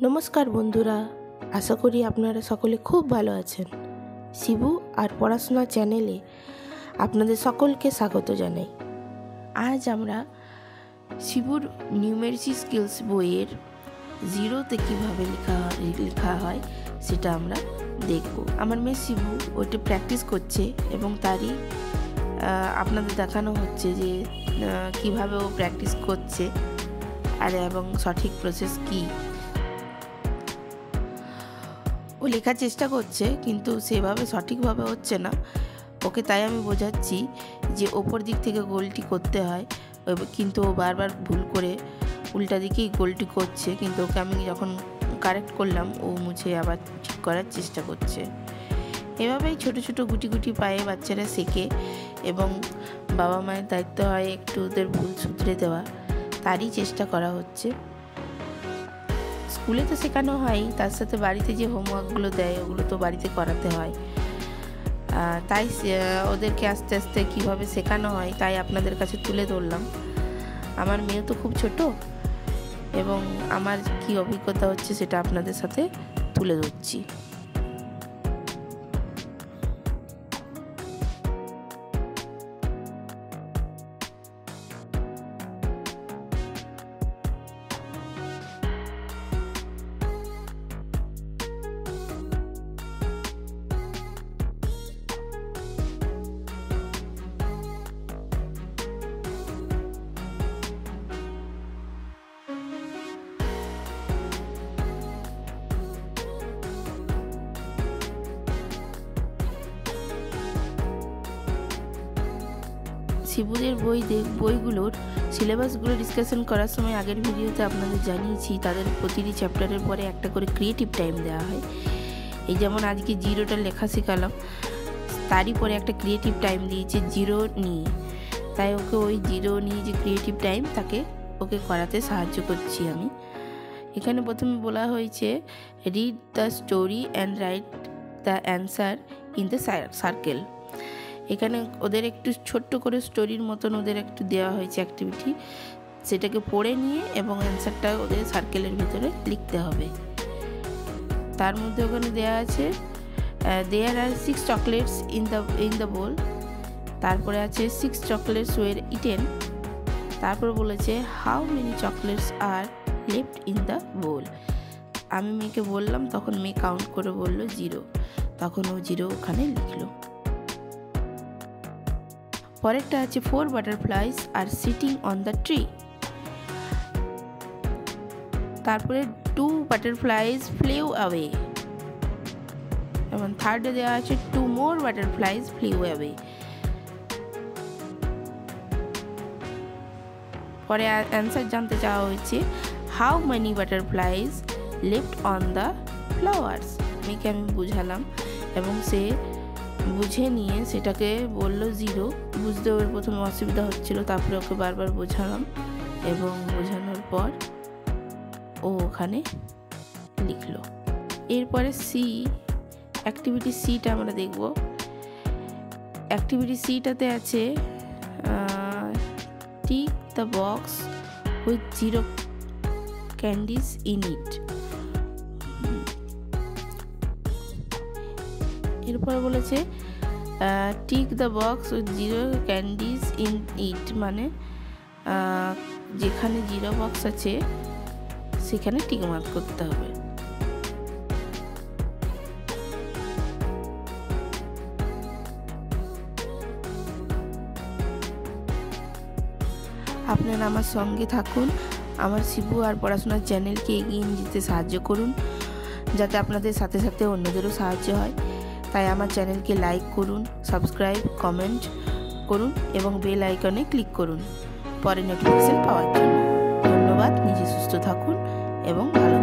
নমস্কার বন্ধুরা, আশা করি আপনারা সকলে খুব ভালো আছেন। শিবু আর পড়াশোনা চ্যানেলে আপনাদের সকলকে স্বাগত জানাই। আজ আমরা শিবুর নিউমেরিসি স্কিলস বইয়ের জিরোতে কীভাবে লেখা হয় সেটা আমরা দেখব। আমার মেয়ে শিবু ওইটা প্র্যাকটিস করছে এবং তারই আপনাদের দেখানো হচ্ছে যে কিভাবে ও প্র্যাকটিস করছে আর এবং সঠিক প্রসেস কী। ও লেখার চেষ্টা করছে কিন্তু সেভাবে সঠিকভাবে হচ্ছে না ওকে, তাই আমি বোঝাচ্ছি যে ওপর দিক থেকে গোলটি করতে হয়, কিন্তু ও বারবার ভুল করে উল্টা দিকেই গোলটি করছে। কিন্তু ওকে আমি যখন কারেক্ট করলাম ও মুছে আবার ঠিক করার চেষ্টা করছে। এভাবেই ছোট ছোট গুটি গুটি পায়ে বাচ্চারা শেখে এবং বাবা মায়ের দায়িত্ব হয় একটু ওদের ভুল শুধরে দেওয়া, তারই চেষ্টা করা হচ্ছে। স্কুলে তো শেখানো হয়, তার সাথে বাড়িতে যে হোমওয়ার্কগুলো দেয় ওগুলো তো বাড়িতে করাতে হয়। তাই ওদেরকে আস্তে আস্তে কীভাবে শেখানো হয় তাই আপনাদের কাছে তুলে ধরলাম। আমার মেয়ে তো খুব ছোট এবং আমার কি অভিজ্ঞতা হচ্ছে সেটা আপনাদের সাথে তুলে ধরছি। শিবুদের বইগুলোর সিলেবাসগুলো ডিসকাশন করার সময় আগের ভিডিওতে আপনাদের জানিয়েছি তাদের প্রতিটি চ্যাপ্টারের পরে একটা করে ক্রিয়েটিভ টাইম দেওয়া হয়। এই যেমন আজকে জিরোটা লেখা শেখালাম, তারই পরে একটা ক্রিয়েটিভ টাইম দিয়েছে জিরো নিয়ে, তাই ওকে ওই জিরো নিয়ে যে ক্রিয়েটিভ টাইম তাকে ওকে করাতে সাহায্য করছি আমি। এখানে প্রথমে বলা হয়েছে read the story and write the answer in the circle. এখানে ওদের একটু ছোট্ট করে স্টোরির মতন ওদের একটু দেওয়া হয়েছে অ্যাক্টিভিটি, সেটাকে পড়ে নিয়ে এবং অ্যান্সারটা ওদের সার্কেলের ভিতরে লিখতে হবে। তার মধ্যে ওখানে দেওয়া আছে there are 6 chocolates in the bowl, তারপরে আছে 6 চকলেটস ওয়ের ইটেন, তারপর বলেছে how many chocolates are left in the bowl. আমি মেয়েকে বললাম, তখন মেয়ে কাউন্ট করে বলল 0, তখন ও 0 ওখানে লিখলো। পরেরটা আছে 4 butterflies are sitting on the tree, তারপরে 2 বাটারফ্লাইজ ফ্লেউ অ্যাওয়ে, এবং থার্ডে দেওয়া আছে 2 মোর বাটারফ্লাইজ ফ্লেউ অ্যাওয়ে। পরে অ্যান্সার জানতে চাওয়া হয়েছে how many butterflies left on the flowers. মেয়েকে আমি বুঝালাম এবং সে বুঝে নিয়ে সেটাকে বলল 0। বুঝতে ওর প্রথমে অসুবিধা হচ্ছিল, তারপরে ওকে বারবার বোঝালাম এবং বোঝানোর পর ও ওখানে লিখলো। এরপরে অ্যাক্টিভিটি সিটা আমরা দেখব। অ্যাক্টিভিটি সিটাতে আছে tick the box with 0 candies in it. এরপরে বলেছে tick the box with 0 candies in it, মানে যেখানে 0 বক্স আছে সেখানে টিক মার্ক করতে হবে। আপনারা আমার সঙ্গে থাকুন, আমার শিবু আর পড়াশোনার চ্যানেলকে এগিয়ে নিয়ে যেতে সাহায্য করুন, যাতে আপনাদের সাথে সাথে অন্যদেরও সাহায্য হয়। তাই আমার চ্যানেলকে লাইক করুন, সাবস্ক্রাইব, কমেন্ট করুন এবং বেল আইকনে ক্লিক করুন পরে নোটিফিকেশন পাওয়ার জন্য। ধন্যবাদ। নিজে সুস্থ থাকুন এবং ভালো